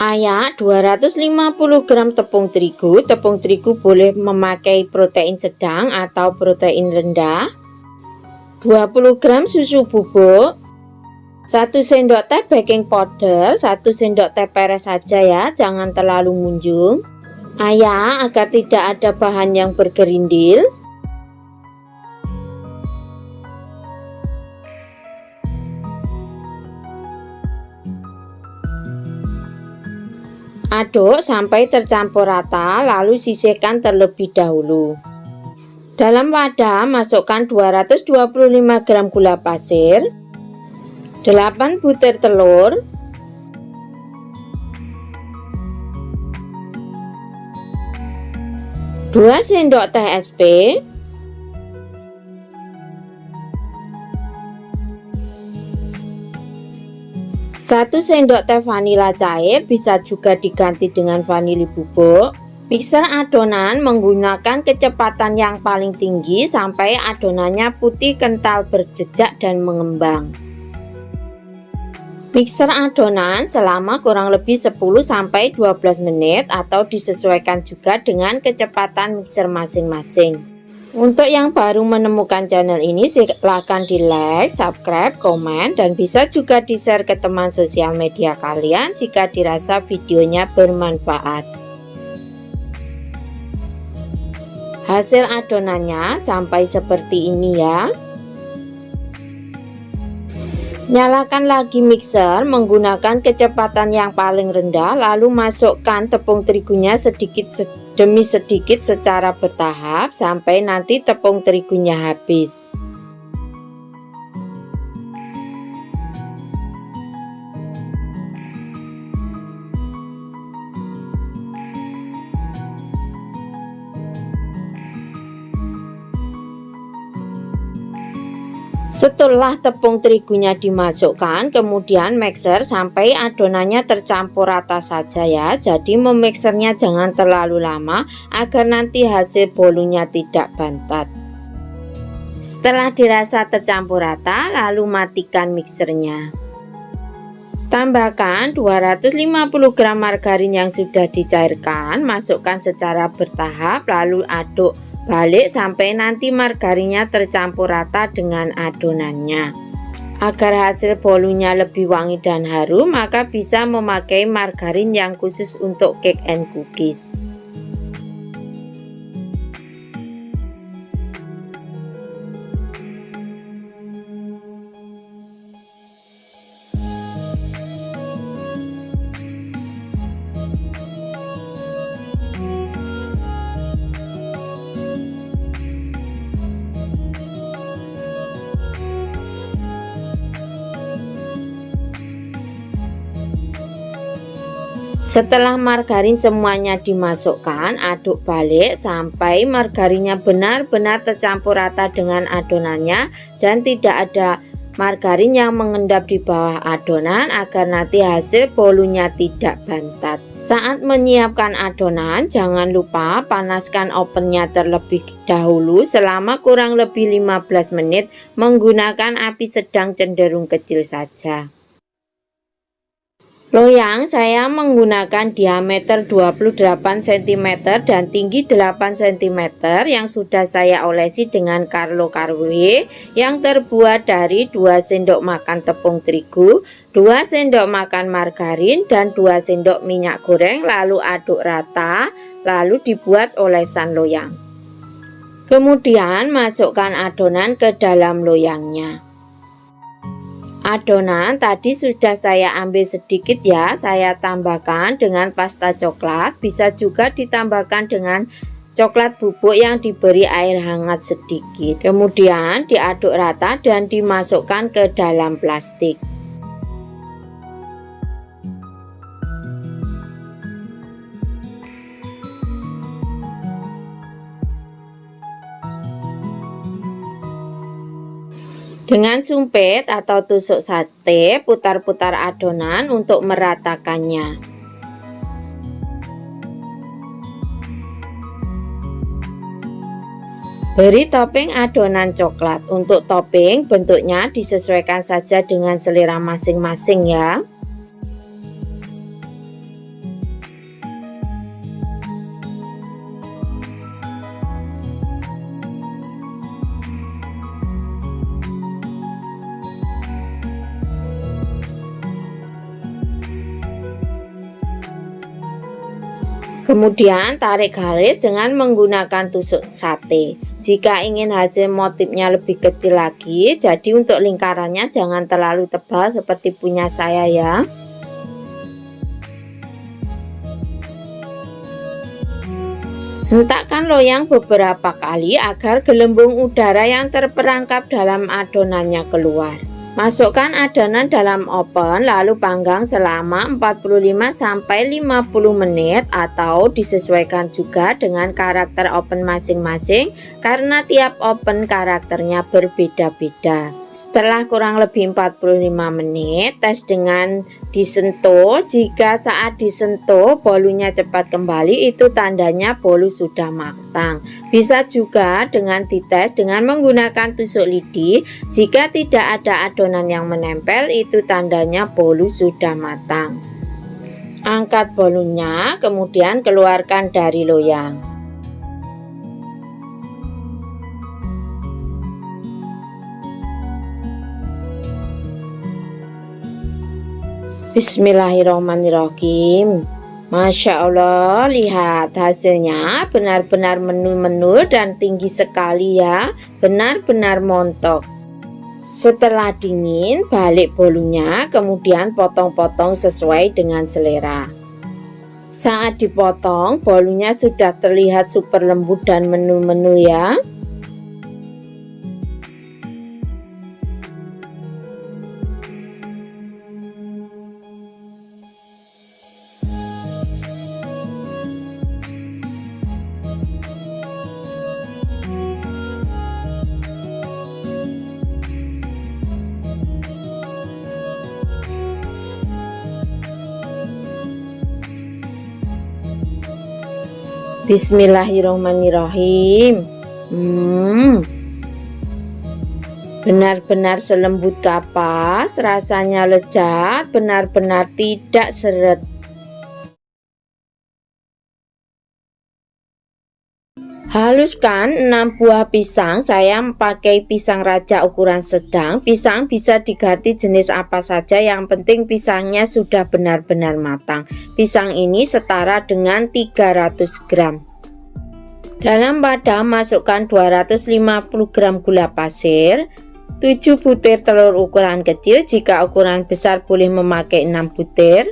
Ayah 250 gram tepung terigu. Tepung terigu boleh memakai protein sedang atau protein rendah. 20 gram susu bubuk. 1 sendok teh baking powder. 1 sendok teh peres saja ya, jangan terlalu munjung. Ayah agar tidak ada bahan yang bergerindil. Aduk sampai tercampur rata, lalu sisihkan terlebih dahulu. Dalam wadah masukkan 225 gram gula pasir, 8 butir telur, 2 sendok teh SP, 1 sendok teh vanila cair, bisa juga diganti dengan vanili bubuk. Mixer adonan menggunakan kecepatan yang paling tinggi sampai adonannya putih kental berjejak dan mengembang. Mixer adonan selama kurang lebih 10-12 menit atau disesuaikan juga dengan kecepatan mixer masing-masing. Untuk yang baru menemukan channel ini, silahkan di like, subscribe, komen, dan bisa juga di share ke teman sosial media kalian jika dirasa videonya bermanfaat. Hasil adonannya sampai seperti ini ya. Nyalakan lagi mixer menggunakan kecepatan yang paling rendah, lalu masukkan tepung terigunya sedikit demi sedikit secara bertahap sampai nanti tepung terigunya habis. Setelah tepung terigunya dimasukkan, kemudian mixer sampai adonannya tercampur rata saja ya. Jadi memixernya jangan terlalu lama agar nanti hasil bolunya tidak bantat. Setelah dirasa tercampur rata, lalu matikan mixernya. Tambahkan 250 gram margarin yang sudah dicairkan, masukkan secara bertahap, lalu aduk balik sampai nanti margarinnya tercampur rata dengan adonannya. Agar hasil bolunya lebih wangi dan harum, maka bisa memakai margarin yang khusus untuk cake and cookies. Setelah margarin semuanya dimasukkan, aduk balik sampai margarinnya benar-benar tercampur rata dengan adonannya dan tidak ada margarin yang mengendap di bawah adonan agar nanti hasil bolunya tidak bantat. Saat menyiapkan adonan, jangan lupa panaskan ovennya terlebih dahulu selama kurang lebih 15 menit menggunakan api sedang cenderung kecil saja. Loyang saya menggunakan diameter 28 cm dan tinggi 8 cm yang sudah saya olesi dengan Carlo Carwe yang terbuat dari 2 sendok makan tepung terigu, 2 sendok makan margarin, dan 2 sendok minyak goreng, lalu aduk rata, lalu dibuat olesan loyang. Kemudian masukkan adonan ke dalam loyangnya. Adonan tadi sudah saya ambil sedikit ya, saya tambahkan dengan pasta coklat, bisa juga ditambahkan dengan coklat bubuk yang diberi air hangat sedikit. Kemudian diaduk rata dan dimasukkan ke dalam plastik. Dengan sumpit atau tusuk sate, putar-putar adonan untuk meratakannya. Beri topping adonan coklat. Untuk topping bentuknya disesuaikan saja dengan selera masing-masing ya. Kemudian tarik garis dengan menggunakan tusuk sate. Jika ingin hasil motifnya lebih kecil lagi, jadi untuk lingkarannya jangan terlalu tebal seperti punya saya ya. Hentakkan loyang beberapa kali agar gelembung udara yang terperangkap dalam adonannya keluar. Masukkan adonan dalam oven lalu panggang selama 45-50 menit atau disesuaikan juga dengan karakter oven masing-masing karena tiap oven karakternya berbeda-beda. Setelah kurang lebih 45 menit, tes dengan disentuh. Jika saat disentuh bolunya cepat kembali, itu tandanya bolu sudah matang. Bisa juga dengan dites dengan menggunakan tusuk lidi. Jika tidak ada adonan yang menempel, itu tandanya bolu sudah matang. Angkat bolunya, kemudian keluarkan dari loyang. Bismillahirrahmanirrahim. Masya Allah, lihat hasilnya benar-benar menul-menul dan tinggi sekali ya, benar-benar montok. Setelah dingin, balik bolunya, kemudian potong-potong sesuai dengan selera. Saat dipotong, bolunya sudah terlihat super lembut dan menul-menul ya. Bismillahirrahmanirrahim. Benar-benar selembut kapas, rasanya lezat, benar-benar tidak seret. Haluskan 6 buah pisang. Saya pakai pisang raja ukuran sedang. Pisang bisa diganti jenis apa saja, yang penting pisangnya sudah benar-benar matang. Pisang ini setara dengan 300 gram. Dalam wadah masukkan 250 gram gula pasir, 7 butir telur ukuran kecil, jika ukuran besar boleh memakai 6 butir.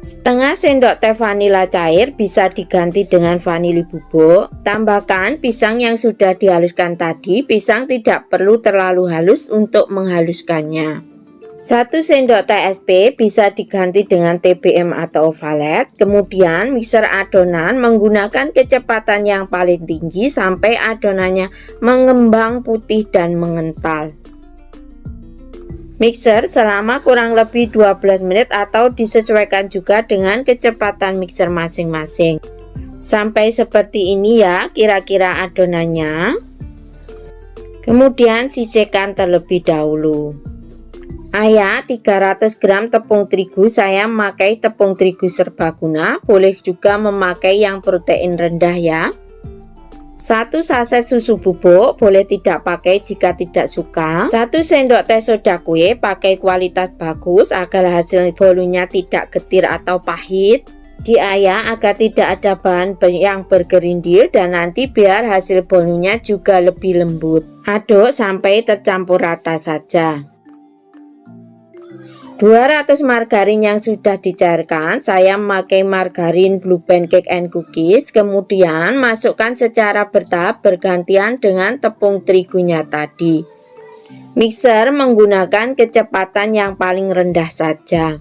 Setengah sendok teh vanila cair, bisa diganti dengan vanili bubuk. Tambahkan pisang yang sudah dihaluskan tadi. Pisang tidak perlu terlalu halus untuk menghaluskannya. 1 sendok teh SP, bisa diganti dengan TBM atau ovalet. Kemudian mixer adonan menggunakan kecepatan yang paling tinggi sampai adonannya mengembang putih dan mengental. Mixer selama kurang lebih 12 menit atau disesuaikan juga dengan kecepatan mixer masing-masing. Sampai seperti ini ya kira-kira adonannya. Kemudian sisihkan terlebih dahulu. Ayah 300 gram tepung terigu, saya memakai tepung terigu serbaguna, boleh juga memakai yang protein rendah ya. 1 saset susu bubuk, boleh tidak pakai jika tidak suka. 1 sendok teh soda kue, pakai kualitas bagus agar hasil bolunya tidak getir atau pahit. Diayak agar tidak ada bahan yang bergerindil dan nanti biar hasil bolunya juga lebih lembut. Aduk sampai tercampur rata saja. 200 margarin yang sudah dicairkan, saya memakai margarin Blue Pancake and Cookies. Kemudian masukkan secara bertahap bergantian dengan tepung terigunya tadi. Mixer menggunakan kecepatan yang paling rendah saja.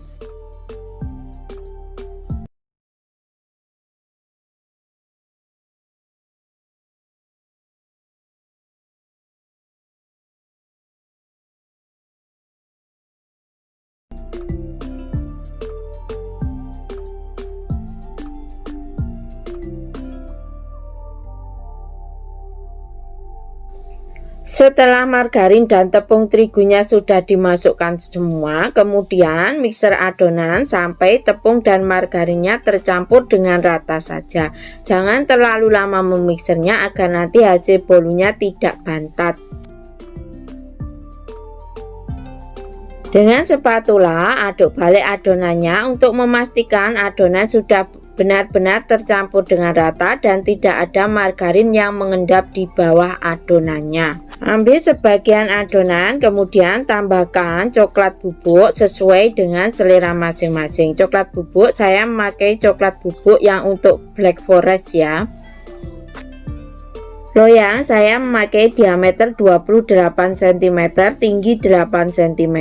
Setelah margarin dan tepung terigunya sudah dimasukkan semua, kemudian mixer adonan sampai tepung dan margarinnya tercampur dengan rata saja. Jangan terlalu lama memixernya agar nanti hasil bolunya tidak bantat. Dengan spatula aduk balik adonannya untuk memastikan adonan sudah benar-benar tercampur dengan rata dan tidak ada margarin yang mengendap di bawah adonannya. Ambil sebagian adonan, kemudian tambahkan coklat bubuk sesuai dengan selera masing-masing. Coklat bubuk saya memakai coklat bubuk yang untuk black forest ya. Loyang saya memakai diameter 28 cm, tinggi 8 cm.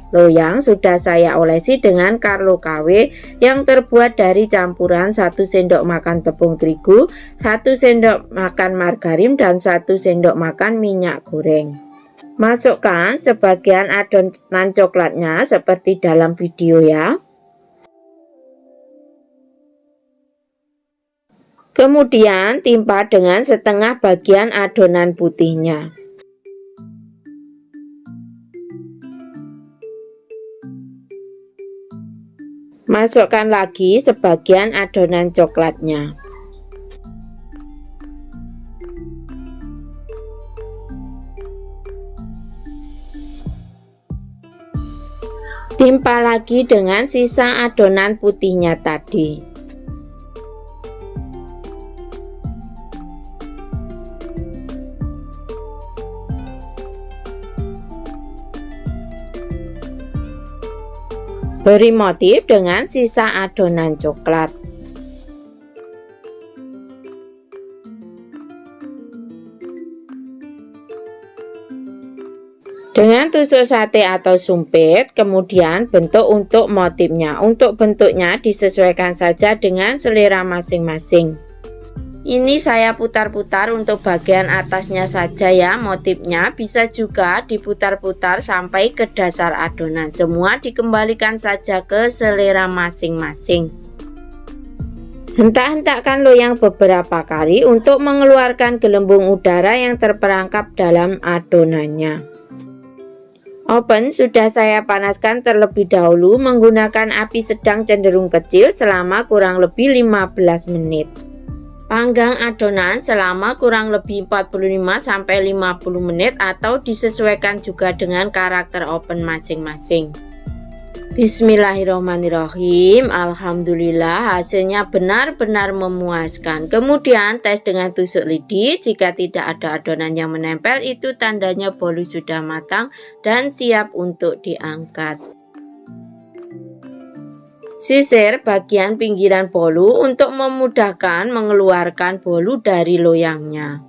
Loyang sudah saya olesi dengan Carlo KW yang terbuat dari campuran 1 sendok makan tepung terigu, 1 sendok makan margarin, dan 1 sendok makan minyak goreng. Masukkan sebagian adonan coklatnya seperti dalam video ya. Kemudian timpa dengan setengah bagian adonan putihnya. Masukkan lagi sebagian adonan coklatnya. Timpa lagi dengan sisa adonan putihnya tadi. Beri motif dengan sisa adonan coklat. Dengan tusuk sate atau sumpit, kemudian bentuk untuk motifnya. Untuk bentuknya disesuaikan saja dengan selera masing-masing. Ini saya putar-putar untuk bagian atasnya saja ya motifnya, bisa juga diputar-putar sampai ke dasar adonan. Semua dikembalikan saja ke selera masing-masing. Hentak-hentakkan loyang beberapa kali untuk mengeluarkan gelembung udara yang terperangkap dalam adonannya. Oven sudah saya panaskan terlebih dahulu menggunakan api sedang cenderung kecil selama kurang lebih 15 menit. Panggang adonan selama kurang lebih 45-50 menit atau disesuaikan juga dengan karakter oven masing-masing. Bismillahirrahmanirrahim. Alhamdulillah hasilnya benar-benar memuaskan. Kemudian tes dengan tusuk lidi. Jika tidak ada adonan yang menempel, itu tandanya bolu sudah matang dan siap untuk diangkat. Sisir bagian pinggiran bolu untuk memudahkan mengeluarkan bolu dari loyangnya.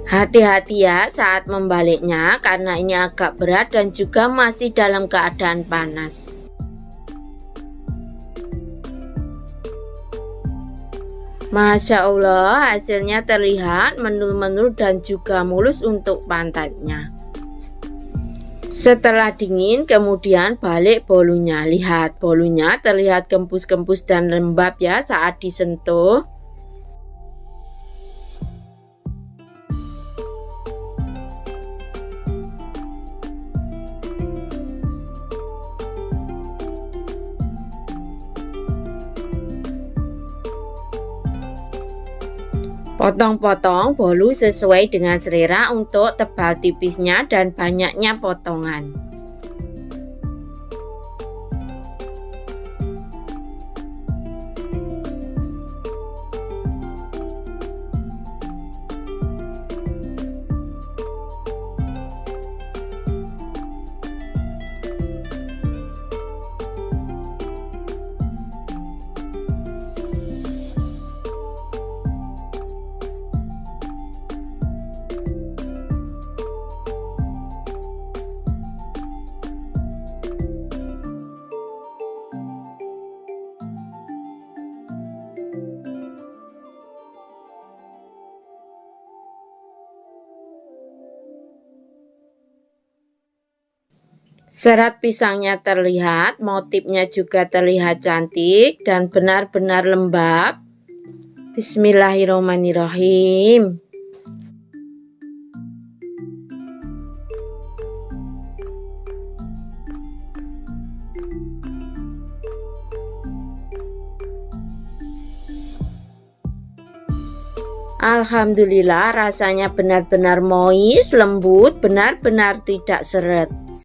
Hati-hati ya saat membaliknya karena ini agak berat dan juga masih dalam keadaan panas. Masya Allah, hasilnya terlihat menul-menul dan juga mulus untuk pantatnya. Setelah dingin, kemudian balik bolunya. Lihat, bolunya terlihat gembus-gembus dan lembab ya saat disentuh. Potong-potong bolu sesuai dengan selera untuk tebal tipisnya dan banyaknya potongan. Serat pisangnya terlihat, motifnya juga terlihat cantik dan benar-benar lembab. Bismillahirrahmanirrahim. Alhamdulillah rasanya benar-benar moist, lembut, benar-benar tidak seret.